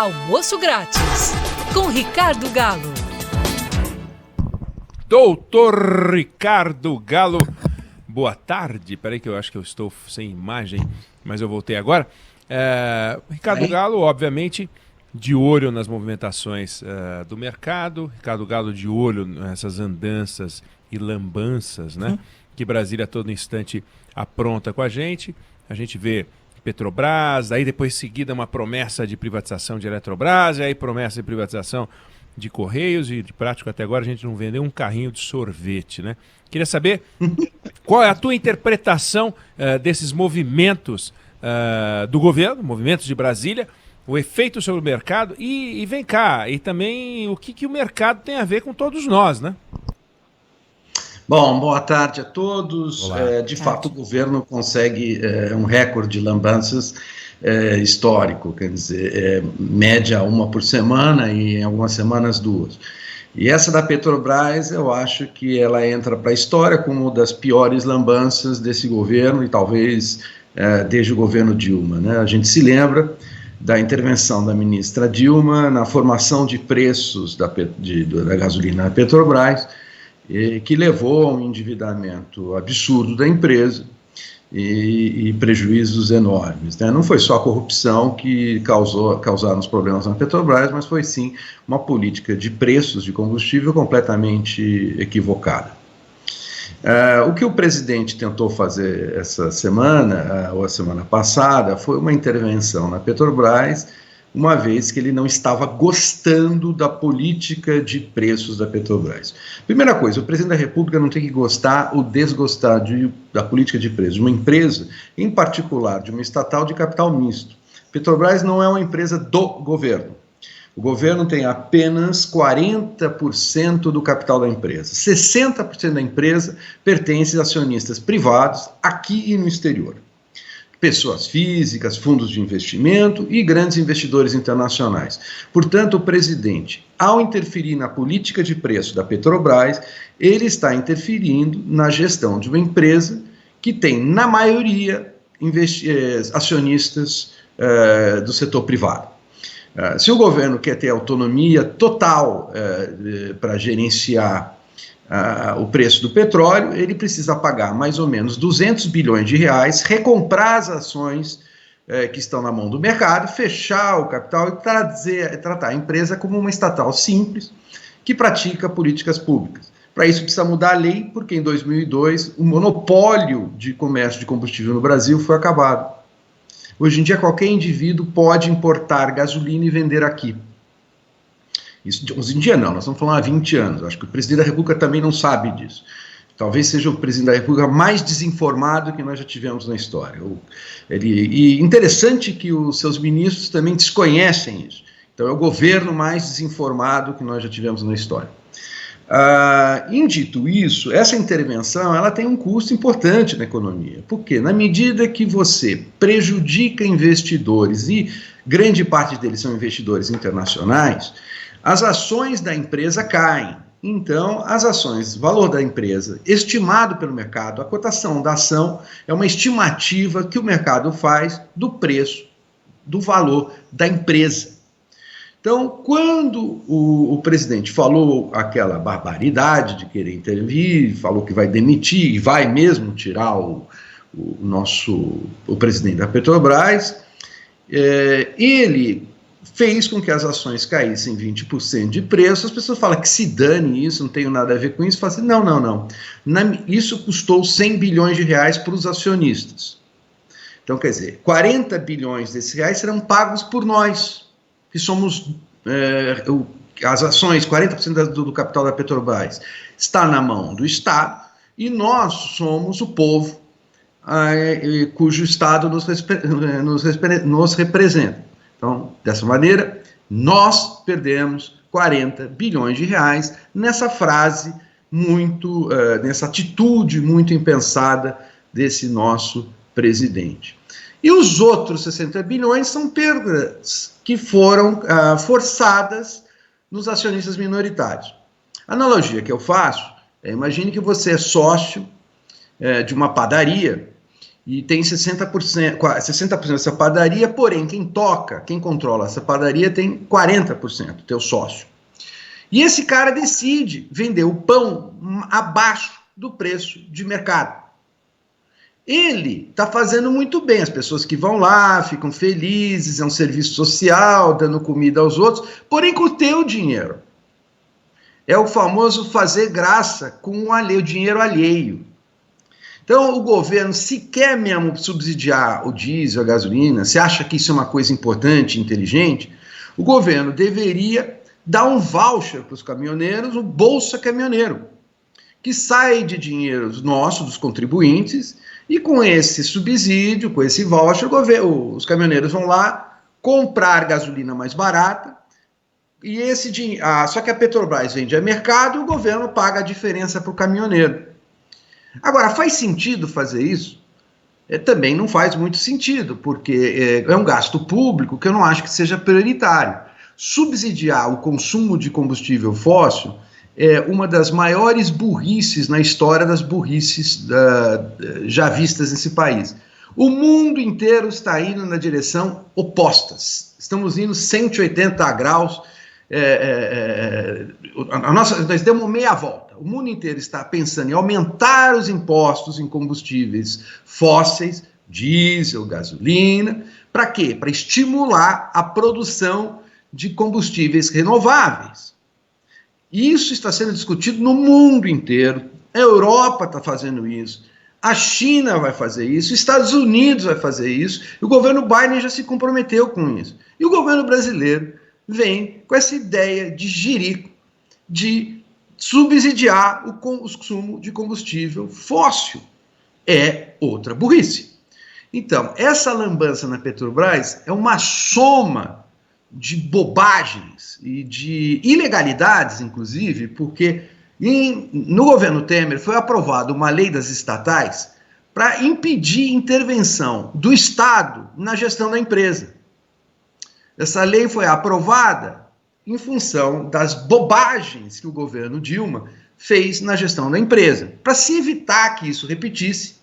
Almoço Grátis, com Ricardo Galo. Doutor Ricardo Galo, boa tarde. Peraí que eu acho que eu estou sem imagem, mas eu voltei agora. Ricardo Galo, obviamente, de olho nas movimentações do mercado. Ricardo Galo de olho nessas andanças e lambanças, né? Que Brasília a todo instante apronta com a gente. A gente vê Petrobras, aí depois seguida uma promessa de privatização de Eletrobras, e aí promessa de privatização de Correios, e de prático até agora a gente não vendeu um carrinho de sorvete, né? Queria saber qual é a tua interpretação desses movimentos do governo, movimentos de Brasília, o efeito sobre o mercado e vem cá, e também o que o mercado tem a ver com todos nós, né? Bom, boa tarde a todos. De fato, o governo consegue um recorde de lambanças histórico, quer dizer, média uma por semana e em algumas semanas duas. E essa da Petrobras, eu acho que ela entra para a história como uma das piores lambanças desse governo e talvez desde o governo Dilma, né? A gente se lembra da intervenção da ministra Dilma na formação de preços da gasolina na Petrobras, que levou a um endividamento absurdo da empresa e prejuízos enormes, né? Não foi só a corrupção que causaram os problemas na Petrobras, mas foi sim uma política de preços de combustível completamente equivocada. O que o presidente tentou fazer essa semana, ou a semana passada, foi uma intervenção na Petrobras, uma vez que ele não estava gostando da política de preços da Petrobras. Primeira coisa, o presidente da República não tem que gostar ou desgostar da política de preços de uma empresa, em particular de uma estatal de capital misto. Petrobras não é uma empresa do governo. O governo tem apenas 40% do capital da empresa. 60% da empresa pertence a acionistas privados aqui e no exterior. Pessoas físicas, fundos de investimento e grandes investidores internacionais. Portanto, o presidente, ao interferir na política de preço da Petrobras, ele está interferindo na gestão de uma empresa que tem, na maioria, acionistas do setor privado. Se o governo quer ter autonomia total para gerenciar o preço do petróleo, ele precisa pagar mais ou menos 200 bilhões de reais, recomprar as ações que estão na mão do mercado, fechar o capital e tratar a empresa como uma estatal simples que pratica políticas públicas. Para isso precisa mudar a lei, porque em 2002 o monopólio de comércio de combustível no Brasil foi acabado. Hoje em dia qualquer indivíduo pode importar gasolina e vender aqui. Isso, hoje em dia não, nós estamos falando há 20 anos, acho que o presidente da República também não sabe disso. Talvez seja o presidente da República mais desinformado que nós já tivemos na história. E interessante que os seus ministros também desconhecem isso. Então é o governo mais desinformado que nós já tivemos na história. Dito isso, essa intervenção ela tem um custo importante na economia. Por quê? Na medida que você prejudica investidores, e grande parte deles são investidores internacionais, as ações da empresa caem. Então, as ações, o valor da empresa, estimado pelo mercado, a cotação da ação é uma estimativa que o mercado faz do preço, do valor da empresa. Então, quando o presidente falou aquela barbaridade de querer intervir, falou que vai demitir e vai mesmo tirar o presidente da Petrobras, ele fez com que as ações caíssem 20% de preço. As pessoas falam que se dane isso, não tem nada a ver com isso. Falam assim, não. Isso custou 100 bilhões de reais para os acionistas. Então, quer dizer, 40 bilhões desses reais serão pagos por nós, que somos as ações, 40% do capital da Petrobras está na mão do Estado, e nós somos o povo cujo Estado nos representa. Então, dessa maneira, nós perdemos 40 bilhões de reais nessa frase nessa atitude muito impensada desse nosso presidente. E os outros 60 bilhões são perdas que foram forçadas nos acionistas minoritários. A analogia que eu faço imagine que você é sócio de uma padaria e tem 60% dessa padaria, porém, quem controla essa padaria tem 40%, teu sócio. E esse cara decide vender o pão abaixo do preço de mercado. Ele está fazendo muito bem, as pessoas que vão lá ficam felizes, é um serviço social, dando comida aos outros, porém com o teu dinheiro. É o famoso fazer graça com o dinheiro alheio. Então o governo, se quer mesmo subsidiar o diesel, a gasolina, se acha que isso é uma coisa importante, inteligente, o governo deveria dar um voucher para os caminhoneiros, o Bolsa Caminhoneiro, que sai de dinheiro nosso, dos contribuintes, e com esse subsídio, com esse voucher, os caminhoneiros vão lá comprar gasolina mais barata, e esse dinheiro, só que a Petrobras vende a mercado e o governo paga a diferença para o caminhoneiro. Agora, faz sentido fazer isso? Também não faz muito sentido, porque é um gasto público que eu não acho que seja prioritário. Subsidiar o consumo de combustível fóssil é uma das maiores burrices na história das burrices já vistas nesse país. O mundo inteiro está indo na direção oposta. Estamos indo 180 graus. Nós demos meia volta. O mundo inteiro está pensando em aumentar os impostos em combustíveis fósseis, diesel, gasolina. Para quê? Para estimular a produção de combustíveis renováveis. Isso está sendo discutido no mundo inteiro. A Europa está fazendo isso. A China vai fazer isso. Os Estados Unidos vai fazer isso. E o governo Biden já se comprometeu com isso. E o governo brasileiro vem com essa ideia de jirico, de subsidiar o consumo de combustível fóssil. É outra burrice. Então, essa lambança na Petrobras é uma soma de bobagens e de ilegalidades, inclusive, porque no governo Temer foi aprovada uma lei das estatais para impedir intervenção do Estado na gestão da empresa. Essa lei foi aprovada em função das bobagens que o governo Dilma fez na gestão da empresa. Para se evitar que isso repetisse,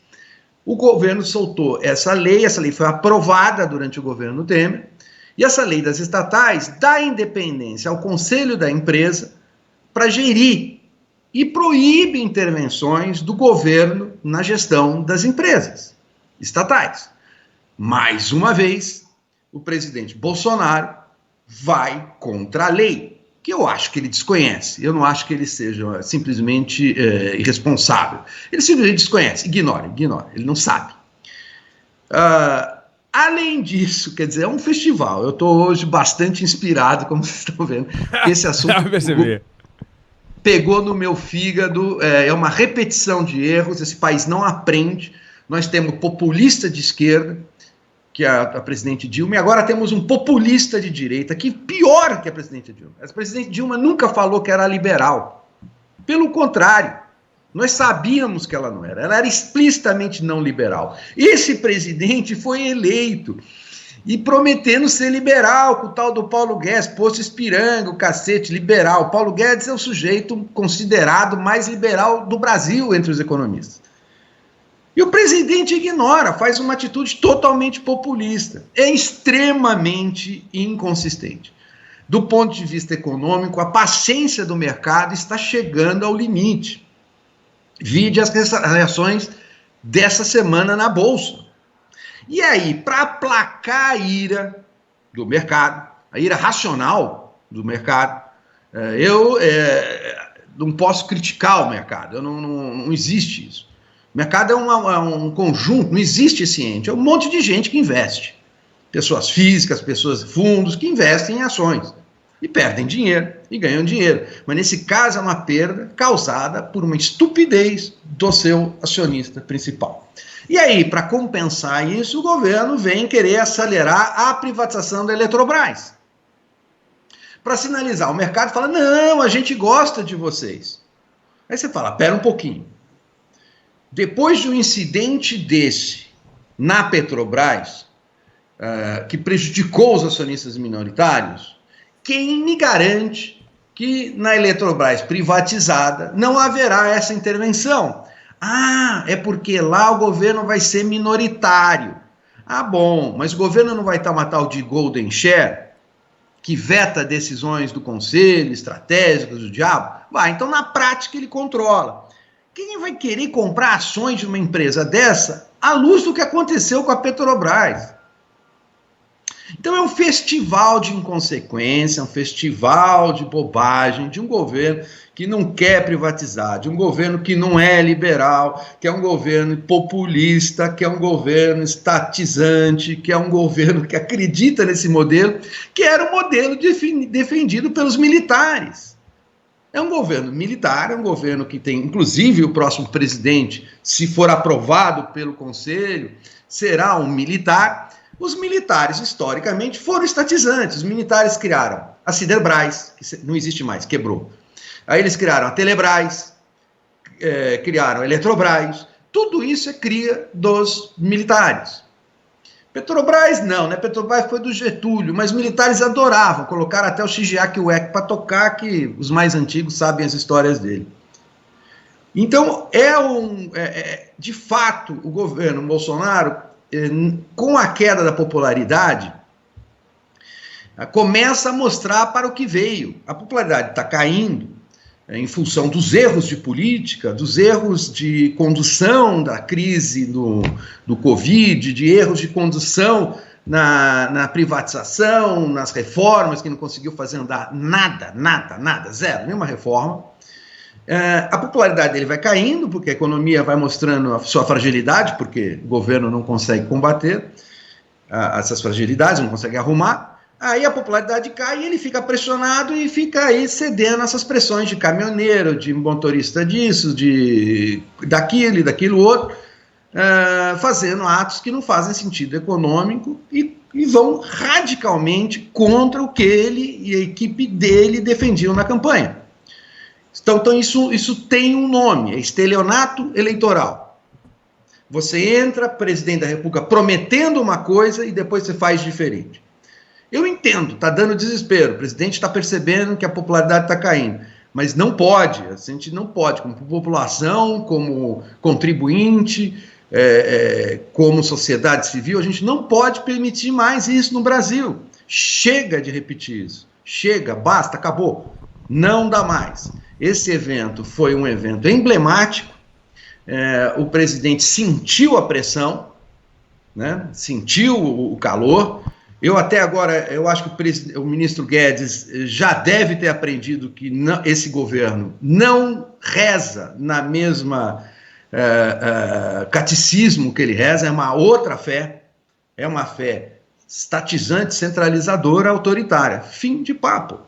o governo soltou essa lei foi aprovada durante o governo Temer, e essa lei das estatais dá independência ao conselho da empresa para gerir e proíbe intervenções do governo na gestão das empresas estatais. Mais uma vez, o presidente Bolsonaro vai contra a lei, que eu acho que ele desconhece. Eu não acho que ele seja simplesmente irresponsável. Ele simplesmente desconhece, ignora, ele não sabe. Além disso, quer dizer, é um festival. Eu estou hoje bastante inspirado, como vocês estão vendo. Esse assunto pegou no meu fígado, é uma repetição de erros, esse país não aprende. Nós temos populista de esquerda, que é a presidente Dilma, e agora temos um populista de direita, que pior que a presidente Dilma. A presidente Dilma nunca falou que era liberal. Pelo contrário, nós sabíamos que ela não era. Ela era explicitamente não liberal. Esse presidente foi eleito e prometendo ser liberal, com o tal do Paulo Guedes, posto espiranga, o cacete, liberal. Paulo Guedes é o sujeito considerado mais liberal do Brasil entre os economistas. E o presidente ignora, faz uma atitude totalmente populista. É extremamente inconsistente. Do ponto de vista econômico, a paciência do mercado está chegando ao limite. Vide as reações dessa semana na Bolsa. E aí, para aplacar a ira do mercado, a ira racional do mercado, eu não posso criticar o mercado, não existe isso. O mercado é um conjunto, não existe esse ente, é um monte de gente que investe. Pessoas físicas, fundos que investem em ações. E perdem dinheiro, e ganham dinheiro. Mas nesse caso é uma perda causada por uma estupidez do seu acionista principal. E aí, para compensar isso, o governo vem querer acelerar a privatização da Eletrobras. Para sinalizar, o mercado fala, não, a gente gosta de vocês. Aí você fala, pera um pouquinho. Depois de um incidente desse na Petrobras, que prejudicou os acionistas minoritários, quem me garante que na Eletrobras privatizada não haverá essa intervenção? Ah, é porque lá o governo vai ser minoritário. Ah, bom, mas o governo não vai estar uma tal de golden share, que veta decisões do conselho, estratégicas do diabo? Vai, então na prática ele controla. Quem vai querer comprar ações de uma empresa dessa à luz do que aconteceu com a Petrobras? Então é um festival de inconsequência, um festival de bobagem de um governo que não quer privatizar, de um governo que não é liberal, que é um governo populista, que é um governo estatizante, que é um governo que acredita nesse modelo, que era o modelo defendido pelos militares. É um governo militar, é um governo que tem, inclusive, o próximo presidente, se for aprovado pelo Conselho, será um militar. Os militares, historicamente, foram estatizantes. Os militares criaram a Siderbras, que não existe mais, quebrou. Aí eles criaram a Telebrás, criaram a Eletrobras. Tudo isso é cria dos militares. Petrobras não, né? Petrobras foi do Getúlio, mas os militares adoravam, colocaram até o Shigeaki Ueki para tocar, que os mais antigos sabem as histórias dele. Então, de fato, o governo Bolsonaro, com a queda da popularidade, começa a mostrar para o que veio. A popularidade está caindo em função dos erros de política, dos erros de condução da crise do Covid, de erros de condução na privatização, nas reformas, que não conseguiu fazer andar nada, zero, nenhuma reforma. A popularidade dele vai caindo, porque a economia vai mostrando a sua fragilidade, porque o governo não consegue combater essas fragilidades, não consegue arrumar. Aí a popularidade cai e ele fica pressionado e fica aí cedendo essas pressões de caminhoneiro, de motorista disso, daquilo e daquilo outro, fazendo atos que não fazem sentido econômico e vão radicalmente contra o que ele e a equipe dele defendiam na campanha. Então isso tem um nome, é estelionato eleitoral. Você entra, presidente da República, prometendo uma coisa e depois você faz diferente. Eu entendo, está dando desespero, o presidente está percebendo que a popularidade está caindo, mas não pode, a gente não pode, como população, como contribuinte, como sociedade civil, a gente não pode permitir mais isso no Brasil. Chega de repetir isso, chega, basta, acabou, não dá mais. Esse evento foi um evento emblemático, o presidente sentiu a pressão, né, sentiu o calor. Eu até agora, eu acho que o ministro Guedes já deve ter aprendido que esse governo não reza na mesma catecismo que ele reza, é uma outra fé, é uma fé estatizante, centralizadora, autoritária. Fim de papo.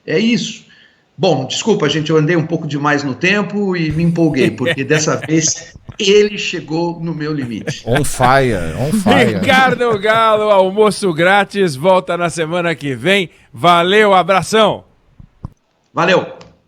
É isso. Bom, desculpa, gente, eu andei um pouco demais no tempo e me empolguei, porque dessa vez ele chegou no meu limite. On fire, on fire. Ricardo Galo, almoço grátis, volta na semana que vem. Valeu, abração. Valeu.